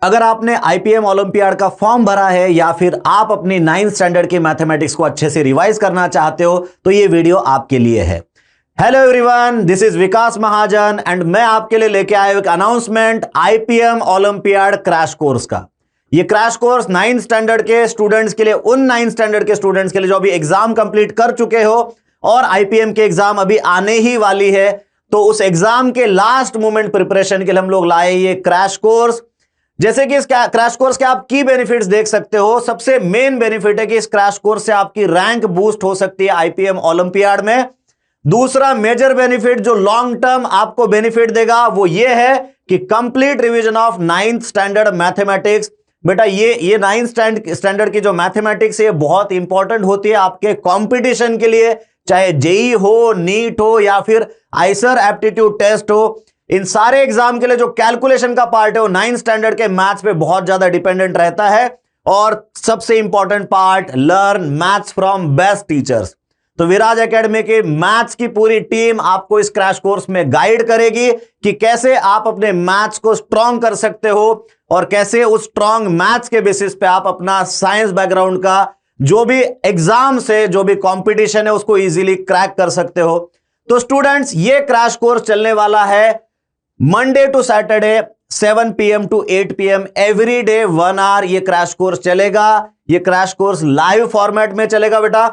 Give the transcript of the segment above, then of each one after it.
अगर आपने IPM olympiad का फॉर्म भरा है या फिर आप अपनी 9th स्टैंडर्ड के मैथमेटिक्स को अच्छे से रिवाइज करना चाहते हो तो ये वीडियो आपके लिए है। Hello everyone, this is Vikas Mahajan and मैं आपके लिए लेके आया एक announcement IPM olympiad crash course का। ये क्रैश कोर्स 9th स्टैंडर्ड के स्टूडेंट्स के लिए, उन 9th स्टैंडर्ड के स्टूडेंट्स के लिए जो अभी एग्जाम कंप्लीट कर चुके हो और आईपीएम के एग्जाम अभी आने ही वाली है, तो उस एग्जाम के लास्ट मोमेंट प्रिपरेशन के लिए हम लोग लाए ये क्रैश कोर्स। जैसे कि इस क्रैश कोर्स के आप की बेनिफिट्स देख सकते हो। सबसे मेन बेनिफिट है कि इस क्रैश कोर्स से आपकी रैंक बूस्ट हो सकती है आईपीएम ओलंपियाड में। दूसरा मेजर बेनिफिट जो लॉन्ग टर्म आपको बेनिफिट देगा वो ये है कि complete revision of 9th standard mathematics. बेटा ये 9th स्टैंडर्ड की जो मैथमेटिक्स है बहुत इंपॉर्टेंट होती है आपके कंपटीशन के लिए, चाहे जेई हो, नीट हो या फिर आइसर एप्टीट्यूड टेस्ट हो। इन सारे एग्जाम के लिए जो कैलकुलेशन का पार्ट है वो 9th स्टैंडर्ड के मैथ्स पे बहुत ज्यादा डिपेंडेंट रहता है। और सबसे important part, learn maths from best teachers. तो विराज एकेडमी की मैथ्स की पूरी टीम आपको इस क्रैश कोर्स में गाइड करेगी कि कैसे आप अपने मैथ्स को स्ट्रॉन्ग कर सकते हो और कैसे उस स्ट्रॉन्ग मैथ्स के बेसिस पे आप अपना साइंस बैकग्राउंड का जो भी एग्जाम से जो भी कंपटीशन है उसको इजीली क्रैक कर सकते हो। तो स्टूडेंट्स, ये क्रैश कोर्स चलने वाला है Monday to Saturday 7 PM to 8 PM every day 1 hour ये क्रैश कोर्स चलेगा। ये क्रैश कोर्स लाइव फॉर्मेट में चलेगा बेटा।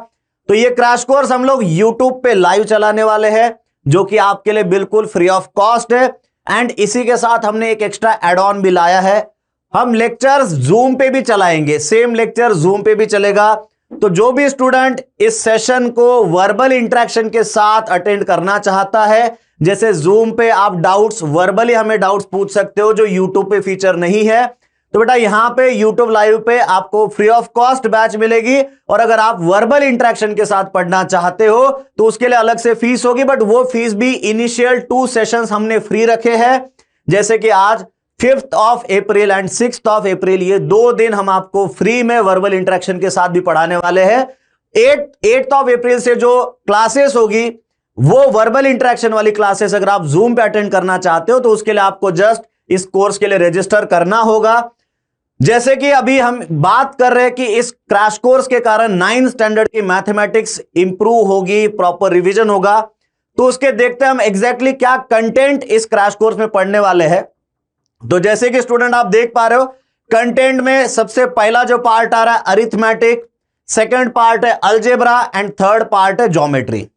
तो ये क्रैश कोर्स हम लोग यूट्यूब पे लाइव चलाने वाले हैं जो कि आपके लिए बिल्कुल फ्री ऑफ कॉस्ट है। एंड इसी के साथ हमने एक एक्स्ट्रा एड ऑन भी लाया है, हम लेक्चर्स जूम पे भी चलाएंगे। सेम लेक्चर जूम पे भी चलेगा। तो जो भी स्टूडेंट इस सेशन को वर्बल इंटरेक्शन के साथ अटेंड करना चाहता है, जैसे जूम पे आप डाउट्स वर्बली हमें डाउट्स पूछ सकते हो जो यूट्यूब पे फीचर नहीं है, तो बेटा यहां पे यूट्यूब लाइव पे आपको फ्री ऑफ कॉस्ट बैच मिलेगी। और अगर आप वर्बल इंटरेक्शन के साथ पढ़ना चाहते हो तो उसके लिए अलग से फीस होगी, बट वो फीस भी इनिशियल 2 सेशंस हमने फ्री रखे हैं। जैसे कि आज 5th of April and 6th of April, ये 2 दिन हम आपको फ्री में वर्बल इंटरेक्शन के साथ भी पढ़ाने वाले हैं। 8th of April से जो क्लासेस होगी वो वर्बल इंटरेक्शन वाली क्लासेस अगर आप जूम पे अटेंड करना चाहते हो तो उसके लिए आपको जस्ट इस कोर्स के लिए रजिस्टर करना होगा। जैसे कि अभी हम बात कर रहे हैं कि इस क्रैश कोर्स के कारण 9th स्टैंडर्ड की मैथमेटिक्स इंप्रूव होगी, प्रॉपर रिवीजन होगा। तो उसके देखते हैं हम एग्जैक्टली क्या कंटेंट इस क्रैश कोर्स में पढ़ने वाले हैं। तो जैसे कि स्टूडेंट आप देख पा रहे हो, कंटेंट में सबसे पहला जो पार्ट आ रहा है अरिथमेटिक, सेकंड पार्ट है अलजेब्रा एंड थर्ड पार्ट है ज्योमेट्री।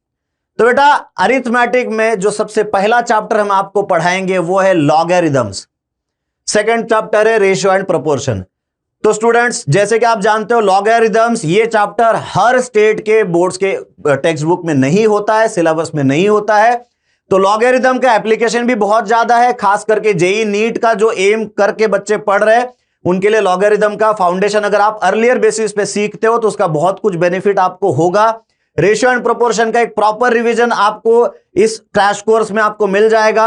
तो बेटा अरिथमेटिक में जो सबसे पहला चैप्टर हम आपको पढ़ाएंगे वो है लॉगरिथम्स, सेकंड चैप्टर है रेशियो एंड प्रोपोर्शन। तो स्टूडेंट्स, जैसे कि आप जानते हो लॉगरिथम्स ये चैप्टर हर स्टेट के बोर्ड्स के टेक्स्ट बुक में नहीं होता है, सिलेबस में नहीं होता है। तो लॉगरिथम का एप्लीकेशन भी बहुत ज्यादा है, खास करके जेई नीट का जो एम करके बच्चे पढ़ रहे हैं उनके लिए लॉगरिथम का फाउंडेशन अगर आप अर्लियर बेसिस पे सीखते हो तो उसका बहुत कुछ बेनिफिट आपको होगा। रेशियो एंड प्रोपोर्शन का एक प्रॉपर रिवीजन आपको इस क्रैश कोर्स में आपको मिल जाएगा।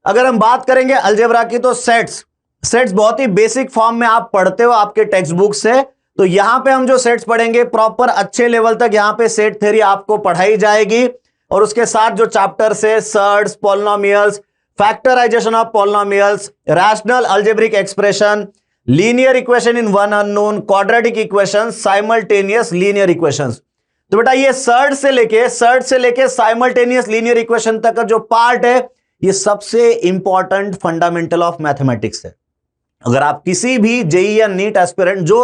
अगर हम बात करेंगे अलजेब्रा की तो सेट्स बहुत ही बेसिक फॉर्म में आप पढ़ते हो आपके टेक्स्ट बुक से। तो यहां पे हम जो सेट्स पढ़ेंगे प्रॉपर अच्छे लेवल तक यहां पे सेट थ्योरी आपको पढ़ाई जाएगी। और उसके साथ जो चैप्टर से surds, polynomials, factorization of polynomials, rational algebraic expression, linear equation in one unknown, quadratic equation, simultaneous linear equations. तो बेटा ये सर्ड से लेके साइमल्टेनियस लीनियर इक्वेशन तक का जो पार्ट है ये सबसे इंपॉर्टेंट फंडामेंटल ऑफ मैथमेटिक्स है। अगर आप किसी भी जेई या नीट एस्पिरेंट जो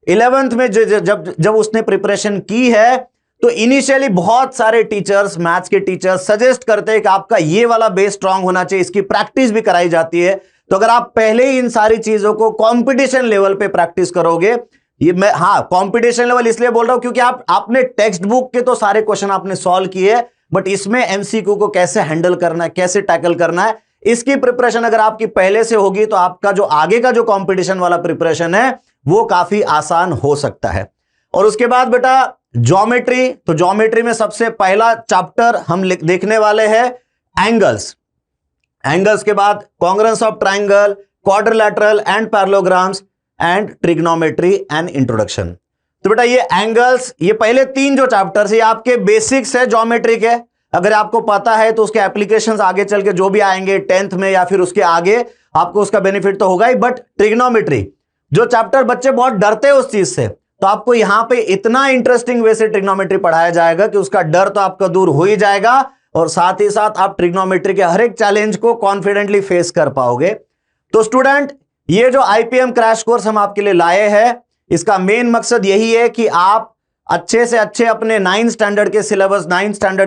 11th में जब उसने प्रिपरेशन की है तो इनिशियली बहुत सारे टीचर्स, मैथ्स के टीचर्स सजेस्ट करते हैं कि आपका ये वाला बेस स्ट्रांग होना चाहिए, इसकी प्रैक्टिस भी कराई जाती है। तो अगर आप पहले ही इन सारी चीजों को कंपटीशन लेवल पे प्रैक्टिस करोगे, ये मैं कंपटीशन लेवल इसलिए बोल रहा हूं क्योंकि आपने टेक्स्ट बुक के तो सारे क्वेश्चन आपने सॉल्व किए, बट इसमें एमसीक्यू को कैसे हैंडल करना है, कैसे टैकल करना है, इसकी प्रिपरेशन अगर आपकी पहले से होगी तो आपका जो आगे का जो कंपटीशन वाला प्रिपरेशन है वो काफी आसान हो सकता है। और उसके बाद बेटा ज्योमेट्री, तो ज्योमेट्री में सबसे पहला चैप्टर हम देखने वाले हैं एंगल्स के बाद congruence of triangle, quadrilateral and parallelograms and trigonometry and introduction. तो बेटा ये एंगल्स, ये पहले 3 जो चैप्टर्स है आपके बेसिक्स है ज्योमेट्री के। अगर आपको पता है तो उसके एप्लीकेशंस आगे चल के जो भी आएंगे 10th में या फिर उसके आगे आपको उसका बेनिफिट तो होगा ही, बट ट्रिग्नोमेट्री जो चैप्टर बच्चे बहुत डरते हैं उस चीज से, तो आपको यहां पे इतना इंटरेस्टिंग वे से ट्रिग्नोमेट्री पढ़ाया जाएगा कि उसका डर तो आपका दूर हो ही जाएगा, और साथ ही साथ आप ट्रिग्नोमेट्री के हर एक चैलेंज को कॉन्फिडेंटली फेस कर पाओगे। तो स्टूडेंट, ये जो आईपीएम क्रैश कोर्स हम आपके लिए लाए हैं, इसका मेन मकसद यही है कि आप अच्छे से अच्छे अपने 9th स्टैंडर्ड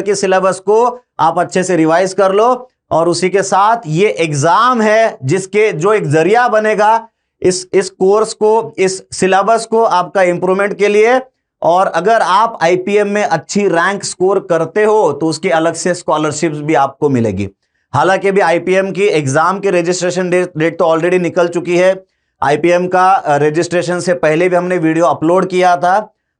के सिलेबस को आप अच्छे से रिवाइज कर लो, और उसी के साथ ये एग्जाम है जिसके जो एक जरिया बनेगा इस कोर्स को, इस सिलेबस को आपका इंप्रूवमेंट के लिए। और अगर आप आईपीएम में अच्छी रैंक स्कोर करते हो तो उसकी अलग से स्कॉलरशिप्स भी आपको मिलेगी। हालांकि भी आईपीएम की एग्जाम की रजिस्ट्रेशन डेट तो ऑलरेडी निकल चुकी है। आईपीएम का रजिस्ट्रेशन से पहले भी हमने वीडियो अपलोड किया था,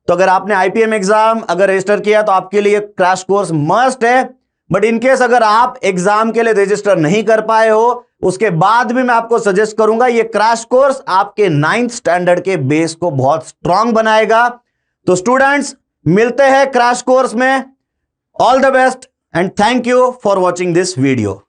तो अगर आपने आईपीएम एग्जाम अगर रजिस्टर किया तो आपके लिए क्रैश कोर्स मस्ट है। बट इनकेस अगर आप एग्जाम के लिए रजिस्टर नहीं कर पाए हो, उसके बाद भी मैं आपको सजेस्ट करूंगा, ये क्रैश कोर्स आपके 9th स्टैंडर्ड के बेस को बहुत स्ट्रांग बनाएगा। तो स्टूडेंट्स, मिलते हैं क्रैश कोर्स में। All the best and thank you for watching this video.